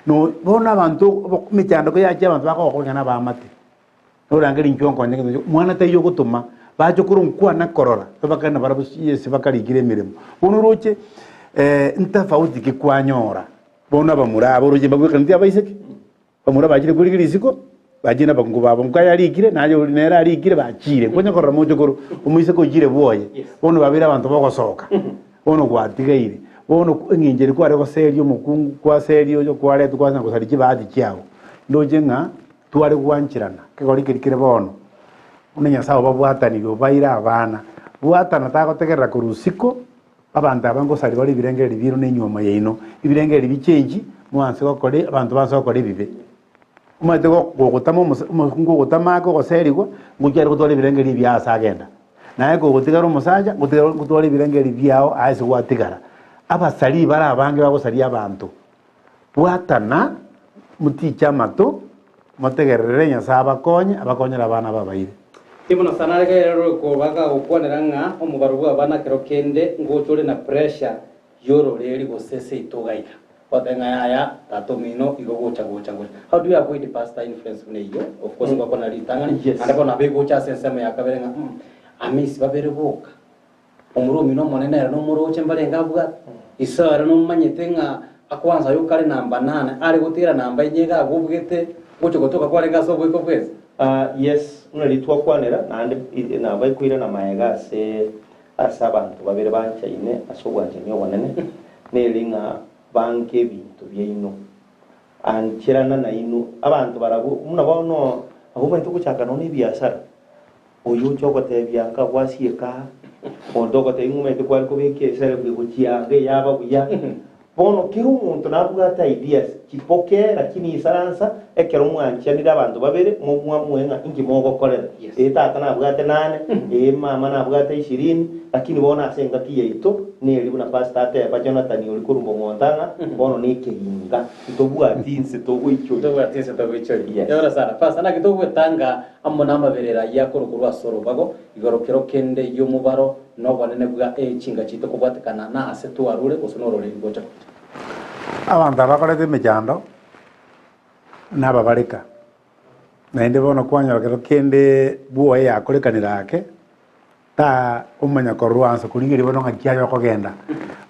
no bona abantu michando ko yaje abantu bakokogana bamate norangeri nkyonko nyenge mwana tayo gutuma baje kurunkuwa na korora babakana barabusiye bakarigire mirimo unuruche ntafauti kikwanyora bona bamura boruje bagweka ndi abaiseke bamura bagire kuri girisiko bagina bakungu babo mukayarigire naje nera arigire bakire konya korora mojo koro umuiseko gire boye bono babira abantu bakosoka bono gwatigaire bono ngingeri kware ko serio mukungu kwa serio yo kware tukwaza ko sariki baadi kyao ndoje nga tware gwanchirana kegori kirikire bono unenya sawo babwatani bo baira abana bwatana tagotegerera kurusiko abantu abango sari bari birengeri biro nenyoma yeino ibirengeri bichenji mwanse gokore abantu basokore bibe umate gogotamo mukungu gotamako goserigwa ngujari gutwara ibirengeri byasa agenda naye gogotigara umusaja gutwara ibirengeri byao aise gwatigara abasari bara abange bagosari abantu bwatana muticha mato motegerere nyasaba konye abakonyera abana babaire Timono sanarega rero ko baga ukwanera nga omubarubu abana kero kende ngochore na pressure yoro reri gosese itogaika otenga ya tatomino igogocha gocha. How do you avoid the past influence from you? Of course ngako na litangani andako na begocha sensema yakaberenga amisi babere boka omurumi no monene no muroche mbarenga bwa isara no manyetenga akwanza yo kale namba 8 ari gutira namba inyega gubwete gocho gotoka kwarenga so bweko kwezi yes unalitwa kwanera nande na bayikwira na maega se asabantu babere banchaine asobwanje niyo wanene nelinga banke bintu byino anchirana na ino abantu barabu munabono ahubwo ntukuchaka no ni biashara oyo choko te byanka kwasieka ondogo te ngume te kwali kubike sere biguchiange yaba buya bono kiru umuntu nabwata ideas kipoke lakini isaransa ekero mwanchi ndira abantu babere mumwa mwenga ingi mogo kolera tata nabwate 8 mama nabwate 20 lakini bona asenga kiyeito neli buna pasta ate ba Jonathan uri kurumbo ngontanga bono nikihinga tobwatinse tobwicho yora sara pasta na kitobwetanga amona berera yakoro kurwa soro bago igorokero kende yo mubaro no bwanene bwa chinga chito kubwatikana na asetu arure kusonorore ngocha abantu abakorete mechando nababarika naende bono kwanyora kende buoye yakorekanira ake ta umanya korwansa kuringiri bono ngakiayo kogenda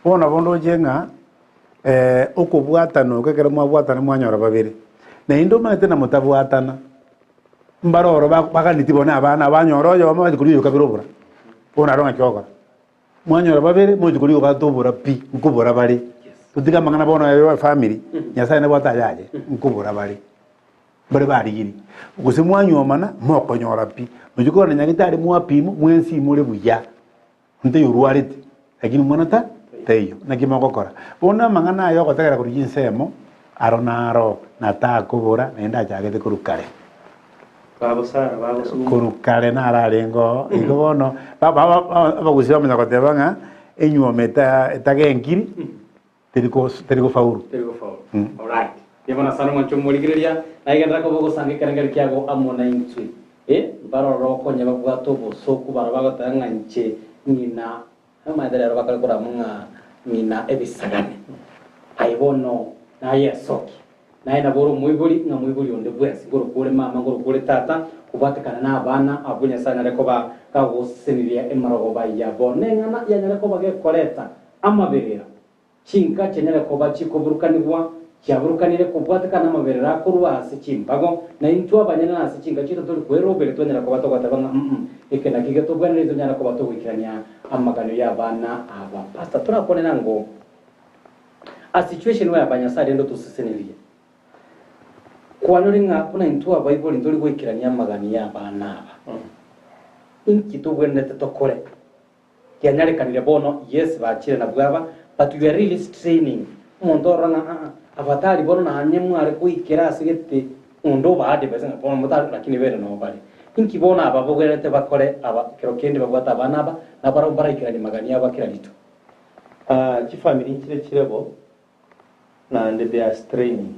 bono bondo jenga okubwatano kekero mwabwatana mwanyora babiri naende umate na mutabwatana mbaroro bakaniti bona abana banyoro yo bamwe kuriyo kabirobura bona ronga kyokora mwanyora babiri muje kuriyo gatobura pi nkubura bari tudiga mangana bona yo family nyasaye ne bwata yaje nkubura bari bari yiri gusi mwanyomana moko nyora pi mujukora nyagitari mwapimo mwensi muri buya nte yuruarite lakini mwanata teyo nakima kokora bona mangana yo gotegera kuri jinsemo aronaro natakubura nenda jagete kurukare babosara kurukare nararengo igobono baba gusi bamenya kotebanga enyometa etagenkiri teriko faulu alright yabona sana mwancho muligireria na igendera ko bogo sange karengari kyago amona intwi baro roko nyaba bwato bosoku baro bagatanga nche nyina amadere bakala kora munga nyina ebisagane aibono na yesoki na ina boro muibuli na muibuli onde bwesi ngoro kule mama ngoro kule tata kubatekana na abana abunya sana reko ba kago seniria emaro ba yabone ngana yanyare ko bage koleta amaberera chinka chenere ko bachi kuburukanirwa cyaburukanire kubatekana amaberera kurwase chimbago na intu abanyana nase chinga chito tuli kwero bere tonyera ko bato gatabanga ekena kige to bwana rezo nyara ko bato wikiranya amagano y'abana aba pastor turakone nango a situation where abanyasari ndo tusisenelie kwanoringa kuna intu aba Bible ndoli gwikiranya amagano y'abana aba inki to bwana tetokore kyanyare kanire bono yes bachire na bwaba but you are really straining umuntu oranga abatari bono na hanyemu ari kuikira sigete undo baade bese bono mutari lakini bere no bali inki bona ababogerete bakore aba kirokende bagwata abana aba na bara ikirani magani aba kiralito chifamily chile chilebo na they are straining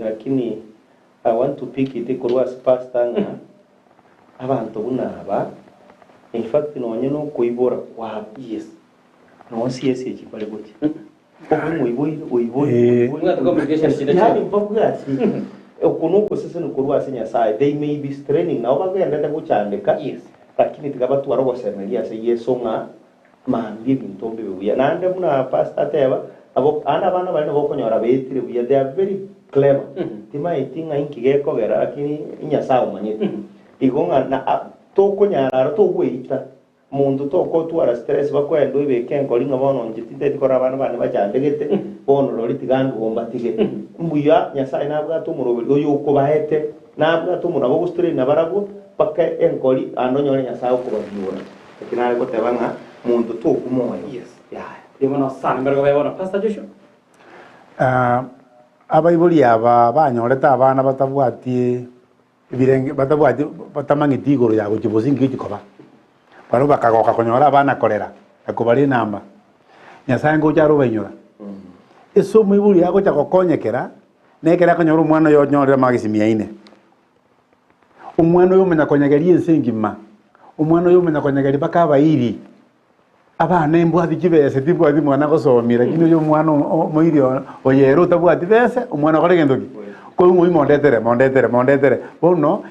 lakini I want to pick it kurwa pastor nga abantu bunaba in fact no nyeno kuibora kwa yes no siesi chipale gute okunuko sisi nukurwa sinya sai they may be straining na obagenda kuchandika lakini tikaba tuwarogo semelia se yeso nga mambye bintombe buya nande muna pastor teba abo ana bana bali no konyora betire buya they are very clever tima itinga inkigeko gera lakini inya sawo manyete igonga na to konyara to gweita mundu to ko twara stress bakwendo ibeke ngolinga bono njitinde dikora bana bane bajandegete bono lori tigandu bombatige mbuya nyasai nabwa to murobiri oyo uko bahete nabwa to murabo gustre na barago paka enkoli andonyore nyasai ko babyura kinare ko tebanga mundu to kumoyo ya dimono sana mbergo bayona pastor Joshua abaibuli aba banyoreta abana batabwatie ibirenge batamangiti igoro yago kibozingi kikoba baro bakagoka konyora abana korera akubari namba nyasaye ngo jaro banyura eso mwibuli yago cyakokonyekera nekera konyora umwana yo nyorera magisimia ine umwana yo menya konyegerie nsengima umwana yo menya konyegerie bakabairi abana embwathi kibese tibwathi mwana gosomira kino yo mwana moirio oyero tabwathi bese umwana kore gendoki ko ngui mondetere bono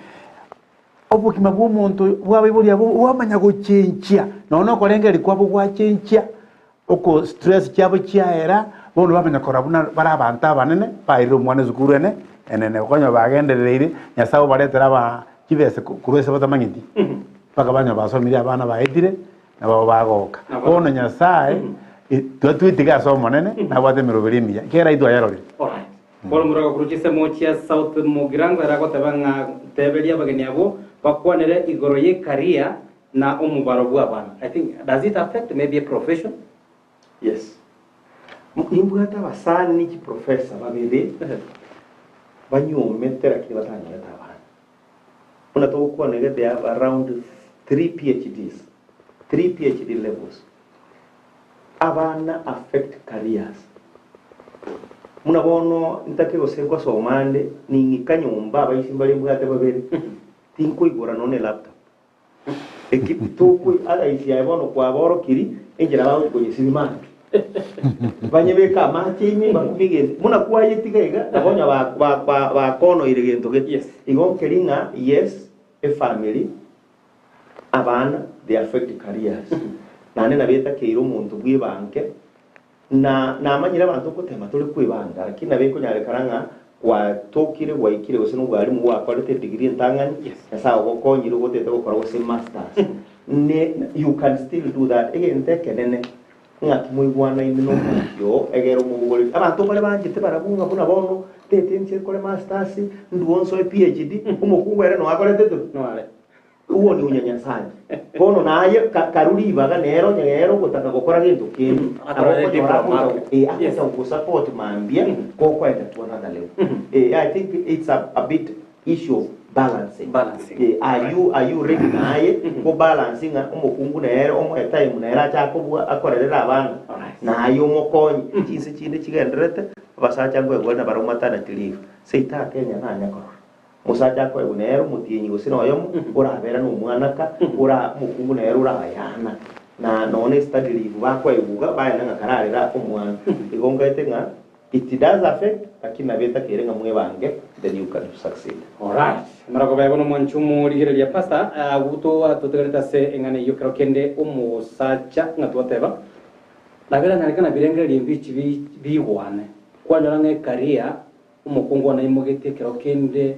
obukima bw'omuntu bw'abaibuli abo wamanya guchenchia nono korengeri kwabo gwachenchia uko stress cyabo cyaera bono bamenya korabuna bara abantu abanene bairiro mwana zukuru enene konyo bagendereire nyasabo baretera ba kibese kurwese batamanyiti bakabanya basomira abana baetire nabo bagoka bono nyasaye twitiga somo nene nabwate mirobirimia kera idwa yarori alright bolo murago kurukise mochia south mugirango erago tabanga tebelia bageni abo bakwanere igoro ye career na omubaro bw'abana. I think does it affect maybe a profession? Yes. Imbwata basani niki professor babebe banyometera kile batanyeta abana. Una to ko nege they have around 3 PhD levels. Abana affect careers. Muna bono ntake gosekwa somande ningi kanyumba abayisimbali mbwate babere. Tinko igora none laptop. Ekipituko ala isi yabono kwa boro kiri enjera bawo ko yisimana. Banyebeka machi imi bakubige muna kwa yitigaiga nabonya ba kono iregento get. Yes. Igon keringa yes a family abana they affect careers. Nane nabeta keiro muntu bwibanke na amanyira abantu ko tema tole kwibanga lakini nabeko nyare karanga wa tokire waikire gose no bwari mu wakorete degree ntangani asa go nyiro go tete gukora gose masters you can still do that again tekenene ngati muigwana ino yo egero mu bugoli abantu bale banjite barabunga buna bono tete nche kole masters nduonso PhD umukungwere no akorete to no ale uwo ni unyanyasaji bono naye karuri baga nero nyero gutaka gukora gintu kintu akora ku support mambia ko kwenda to another level I think it's a bit issue of balancing are you ready naye ko balancing umukungu nero omo time nero cha ko akorera abana nayo mokonyi chinse chinde chigenderete basacha ngwe gwena barumatana tilifu seita Kenya nanya korora musacha kwa unero mutinyi gusino yomo urabera no mwanaka ura mukungu nero urayana na none study bakwa ibuga baya nanga kararira umwana igonga itenga it does affect lakini nabeta kirenga mwe bange then you can succeed. Alright, marako bego no mwanchumu ligirelia pasta guto atutegereta se engane yo creo kende umusacha ngatwateba nabera nalikana birengerelia mbichi bigwane kwanyora nge karia umukungu na imugete creo kende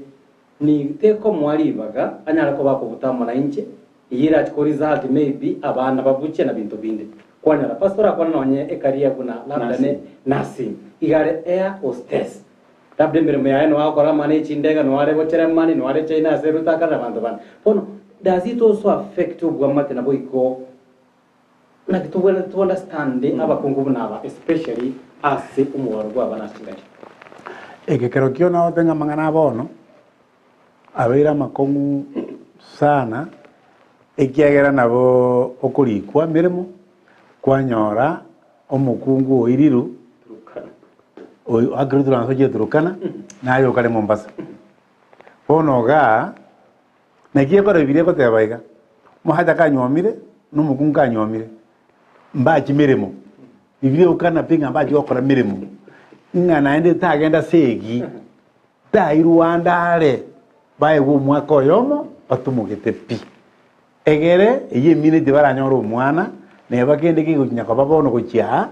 ni teko mwalibaga anyara ko bakubutamo na inche yira tikoriza hati maybe abana babuche na bintu binde kwanyara pastora kwa nonye ekaria kuna labda ne nursing igare air hostess labda mirimo yae no akora mane chindega no are bochera mane no are China seruta kana bantu bana pono does it also affect ugwamate na boiko na kitubwela to understand abakungu naba especially as umwaro gwa bana chingachi creo que no tenga mangana bono abera makongu sana ekiagera nabo okurikwa mirimo kwanyora omukungu oiriru agritu lanzo je Turkana nayo kale Mombasa bono ga nagiye kora bibire ko tebaiga muhaja kanyomire numukungu kanyomire mbachi mirimo bibire ukana pinga mbachi okora mirimo ngana ende tagenda segi tai Rwanda bae go mwaka oyomo batumugete pi egere iye minute baranyora omwana ne bakende kigunya kwa babono kuchia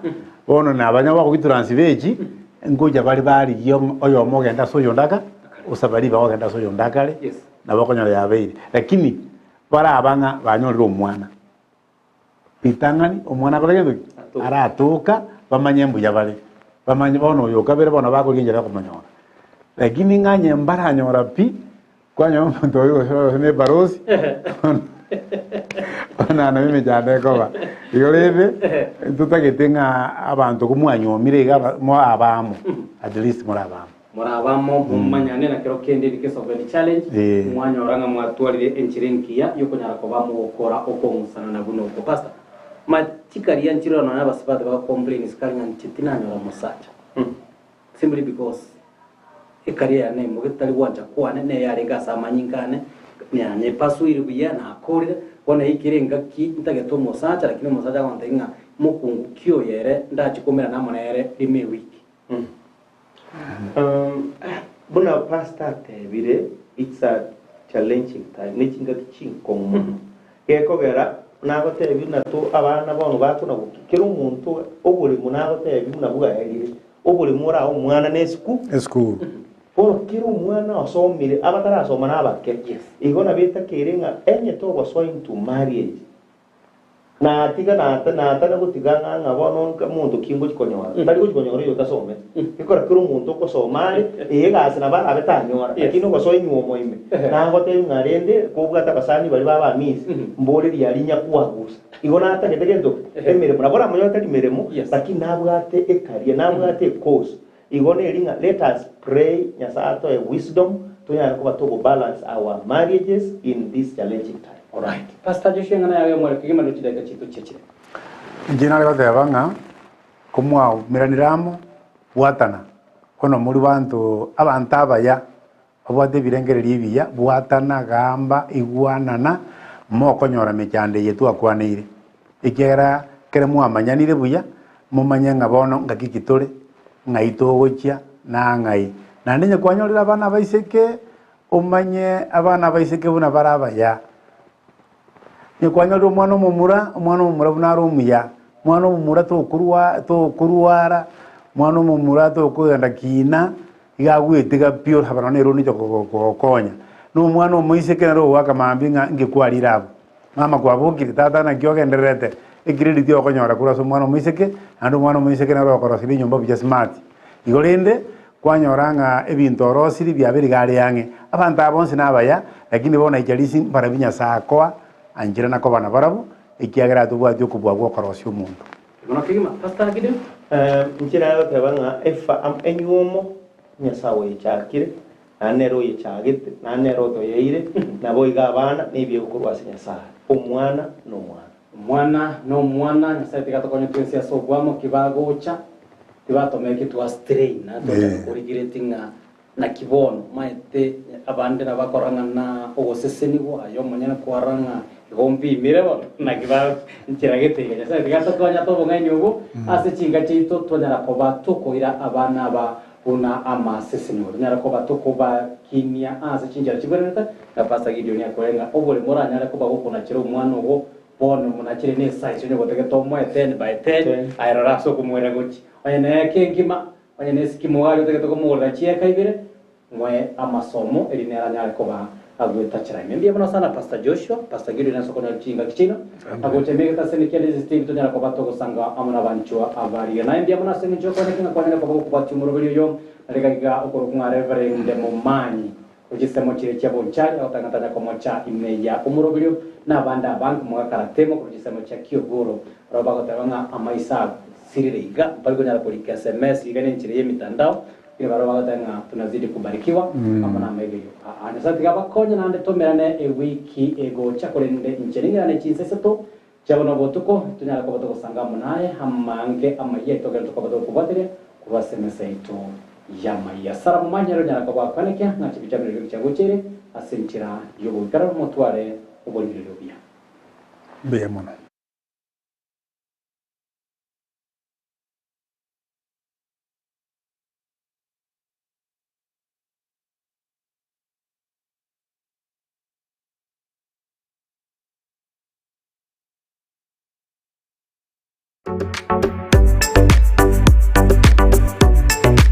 bono na abanya bako transveji ngoja bali yo oyomo genda so yondaka usabali bako genda so yondaka le na bakonyora yabeire lakini bara abanga banyora omwana pitangani omwana kolege aratuka bamanyembu yabale bamanye bono yo kabere bono bako ginjera kumanyora lakini nganye mbara nyora pi kwanya mtu oyo ne barosi na mimi jane koba igorebe tutagetenga abantu kumwanyomire ga mo abamu at least murabamo mumanyane na kero kende because of the challenge mwanyoranga mwatwalire enchirenkia yuko nyara ko bamukora okomusana na buno ko pasta machikaria nchiro na abasipate ba complain sikaringa nchitina nyora musacha simply because ekaria ne mugitali wanja kwa ne yarenga samanyingane nyanye pasuiri buya na akorire kona ikirenga ki ntageto musacha lakini musacha kwantenga mukungu kyo yere ndachikomera namonere ime wiki buna pasta tebire it's a challenging time nichinga chinkomo keko gera nago tebi na to abana bono batu na gukikira umuntu oburi munago tebi na buga yarire oburi mura umwana nesku por kiro umwana asomire abatara asoma nabake igona bita kirenga enye to was into marriage na tiga na tana gutiganga ngabono kamuntu kingo kikonyora ndari kikonyora yo tasome ikora kiro umuntu ko somali yega na bara betanyora akino ko soyi nyomo ime nango te ngarende kubwa tabasani bali baba misi mbole yalinya kuagusa igona atakegendo emere bora moyota limeremo lakini nabwate ekaria nabwate course igone ringa let us pray nyasato a wisdom to yana kuba to balance our marriages in this challenging time. All right, pastor Joshua ngana yawe mwere kigema no chidaka chitu cheche njina lego tebanga kumwa miraniramo watana kono muri bantu abantu abaya obwate birengereria biya bwatana gamba igwanana mokonyora mechande yetu akwaneire ikera kere mwamanyanire buya mumanya bono ngakikitore ngaito gochia na ngai na ndinye kwanyorira abana baiseke umanye abana baiseke buna barabaya nye kwanyorira umwana mumura buna romuya mwana mumura to kuruara mwana mumura to kugenda kina igagwitiga pure habana ne roni kokonya no mwana muiseke ro waka mambinga ngikwarira abo mama kwabukire tata na kyogenderete ikiridi yo konyora kura so mwana muiseke andu mwana muiseke na ro korosiri nyomba bya smart igorende kwanyoranga ebintu orosiri bya birigari yange abantu abonse nabaya lakini bona ijalisi barabinya sakwa anjira nako bana barabo ikiagera tubwa kubwa kwa korosio umuntu bona kigima pastor gide njira yo tebanga efa am enyumo nyasawe cyakire anero yicagite nanero to yeire nabo igabana nibyo gukorwa sinyasa umwana no mwana mwana no mwana nyasaye tigatokonya twese asogwamo kibagocha tibatomeke twa strain na to originating na kibono maete abande na bakoranga na ogoseseni ayo munyana kwaranga igombi mirebo na kiba ntiragete nyasaye tigatokonya to bonga nyugo ase chinga chito tonyara koba tukoira abana ba una ama seseni nyara koba tukoba kinia ase chinja chiboneta na pasta gideon yakorenga obole mora nyara koba gukona chiro mwana ogo bono munachire ne size nyo goteke to mo 10 by 10 ayara so kumwera gochi oyene kengima oyene skimo wali goteke to kumwera chia kaibire mwe amasomo elinera nyale koba agweta chira mbia bana sana pastor Joshua pastor Gideon na sokona chinga kichino agotemeke taseni kile distinct nyala koba to gusanga amuna banchwa abari na mbia bana seni choko ne kinga kwa nyala koba kubati murobiri yo alikaga okoro kunga reverend Mumanyi ugisemo kire cyabo cyari atangatanya ko mocha imeya umurobiri n'abanda bank mu karatemo kugisemo cya Kiyogoro babagotabanga amaisa sirireiga bali kunyara polika SMS igane nchire mitandao ile barobagatanga tunazidi kubarikiwa amana megeyo anasati gabakonya nande tomerane wiki ego chakolende ncheringa chinseseto chabona botuko tunyara ko botuko sanga munaye hamange amaye togera ko botuko kubatere kuba SMS ito yamaya sara mumanyero nyara ko bakwaneke na kibicamiro cyagocere asenchira yobo gara mutware uboliriro bya Beyamona. You